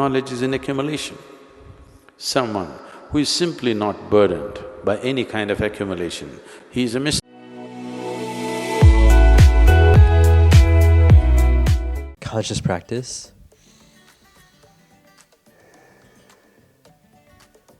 Knowledge is an accumulation. Someone who is simply not burdened by any kind of accumulation, he is a mystic. Conscious practice.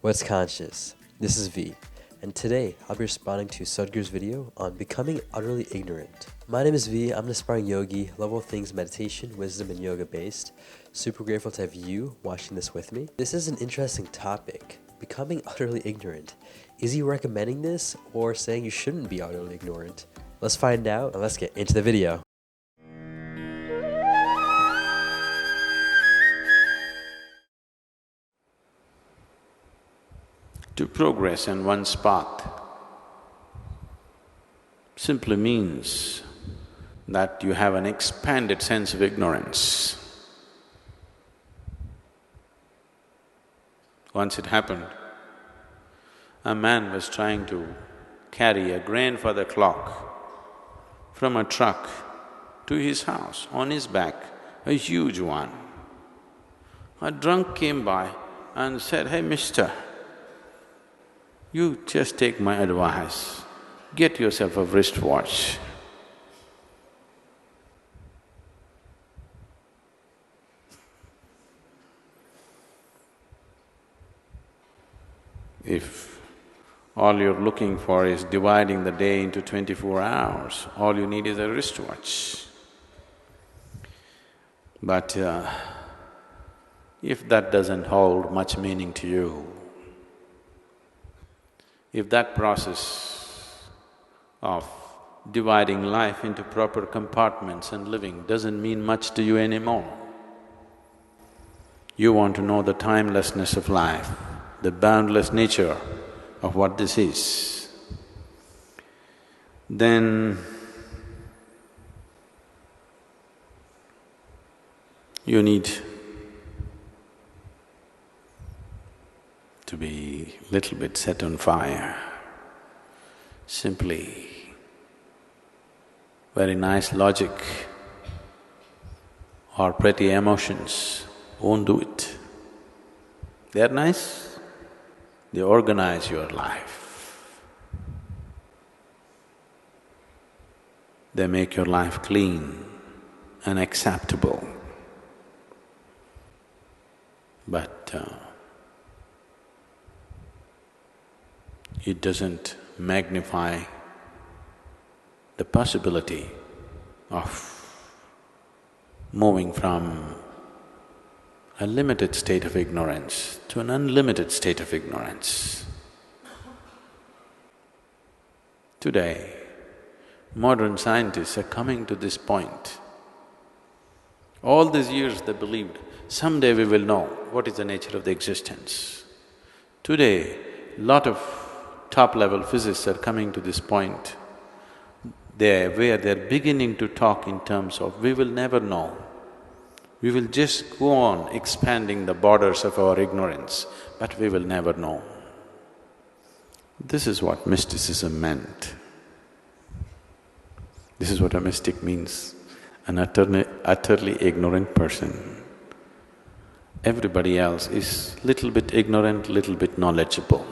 What's conscious? This is V, and today I'll be responding to Sadhguru's video on becoming utterly ignorant. My name is V, I'm an aspiring yogi, love all things meditation, wisdom, and yoga based. Super grateful to have you watching this with me. This is an interesting topic, becoming utterly ignorant. Is he recommending this or saying you shouldn't be utterly ignorant? Let's find out and let's get into the video. To progress on one's path simply means that you have an expanded sense of ignorance. Once it happened, a man was trying to carry a grandfather clock from a truck to his house on his back, a huge one. A drunk came by and said, "Hey, mister, you just take my advice, get yourself a wristwatch." If all you're looking for is dividing the day into 24 hours, all you need is a wristwatch. But if that doesn't hold much meaning to you, if that process of dividing life into proper compartments and living doesn't mean much to you anymore, you want to know the timelessness of life, the boundless nature of what this is, then you need to be little bit set on fire. Simply very nice logic or pretty emotions won't do it. They're nice, they organize your life. They make your life clean and acceptable. But it doesn't magnify the possibility of moving from a limited state of ignorance to an unlimited state of ignorance. Today, modern scientists are coming to this point. All these years they believed, someday we will know what is the nature of the existence. Today, lot of top-level physicists are coming to this point where they're beginning to talk in terms of we will never know. We will just go on expanding the borders of our ignorance, but we will never know. This is what mysticism meant. This is what a mystic means, an utterly ignorant person. Everybody else is little bit ignorant, little bit knowledgeable.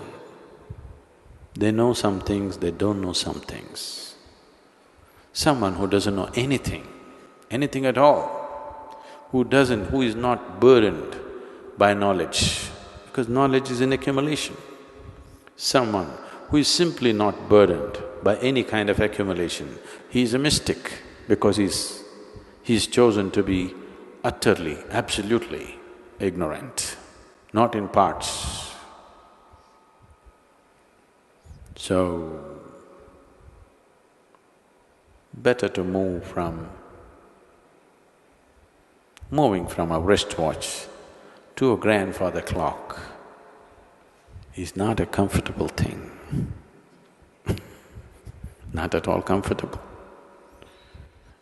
They know some things, they don't know some things. Someone who doesn't know anything at all, who is not burdened by knowledge, because knowledge is an accumulation. Someone who is simply not burdened by any kind of accumulation, he is a mystic because he's chosen to be utterly, absolutely ignorant, not in parts. So, better to moving from a wristwatch to a grandfather clock is not a comfortable thing, not at all comfortable.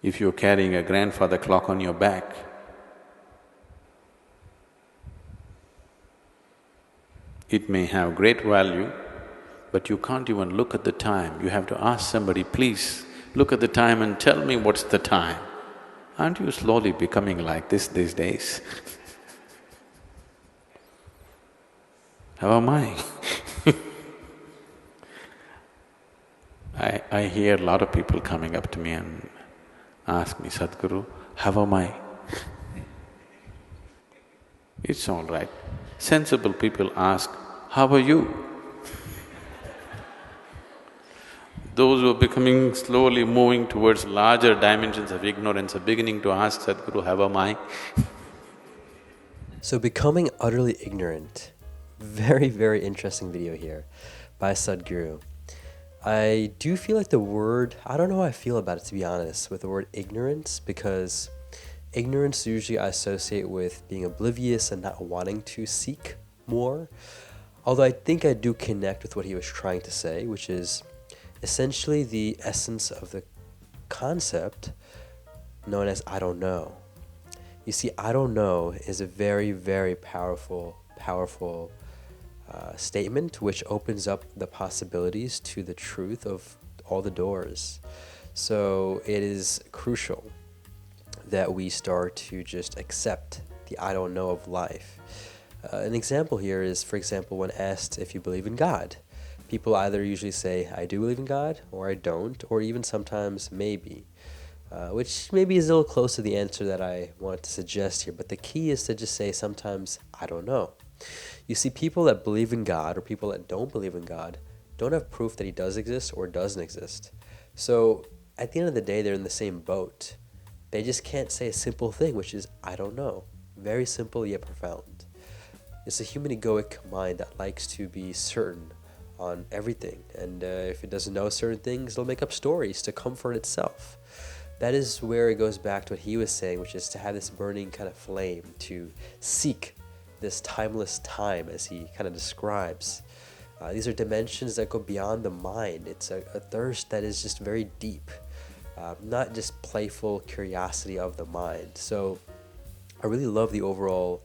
If you're carrying a grandfather clock on your back, it may have great value, but you can't even look at the time. You have to ask somebody, please look at the time and tell me what's the time. Aren't you slowly becoming like this these days? How am I? I hear a lot of people coming up to me and ask me, Sadhguru, how am I? It's all right. Sensible people ask, how are you? Those who are becoming slowly moving towards larger dimensions of ignorance are beginning to ask Sadhguru, how am I? So becoming utterly ignorant, very, very interesting video here by Sadhguru. I do feel like the word, I don't know how I feel about it, to be honest, with the word ignorance, because ignorance usually I associate with being oblivious and not wanting to seek more. Although I think I do connect with what he was trying to say, which is essentially the essence of the concept known as I don't know. You see, I don't know is a very, very powerful statement which opens up the possibilities to the truth of all the doors. So it is crucial that we start to just accept the I don't know of life. An example here is, for example, when asked if you believe in God. People either usually say, I do believe in God, or I don't, or even sometimes maybe. Which maybe is a little close to the answer that I want to suggest here, but the key is to just say sometimes, I don't know. You see, people that believe in God or people that don't believe in God don't have proof that he does exist or doesn't exist. So at the end of the day, they're in the same boat. They just can't say a simple thing, which is, I don't know. Very simple yet profound. It's a human egoic mind that likes to be certain on everything, and if it doesn't know certain things, it'll make up stories to comfort itself. That is where it goes back to what he was saying, which is to have this burning kind of flame, to seek this timeless time, as he kind of describes. These are dimensions that go beyond the mind. It's a thirst that is just very deep, not just playful curiosity of the mind. So I really love the overall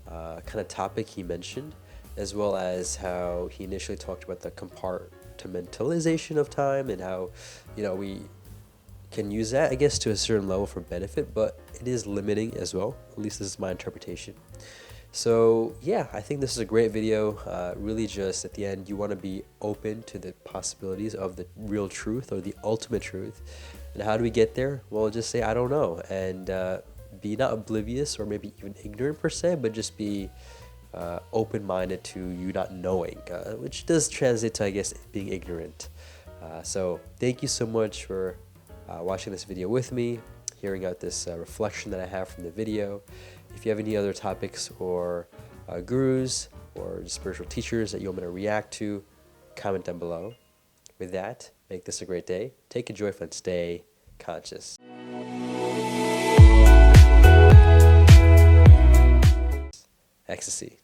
kind of topic he mentioned, as well as how he initially talked about the compartmentalization of time and how, we can use that, I guess, to a certain level for benefit, but it is limiting as well. At least this is my interpretation. So yeah, I think this is a great video. Really just at the end, you want to be open to the possibilities of the real truth or the ultimate truth. And how do we get there? Well, just say, I don't know. And be not oblivious or maybe even ignorant per se, but just be open-minded to you not knowing, which does translate to, I guess, being ignorant. So thank you so much for watching this video with me, hearing out this reflection that I have from the video. If you have any other topics or gurus or spiritual teachers that you want me to react to, comment down below. With that, make this a great day. Take a joyful and stay conscious. Ecstasy.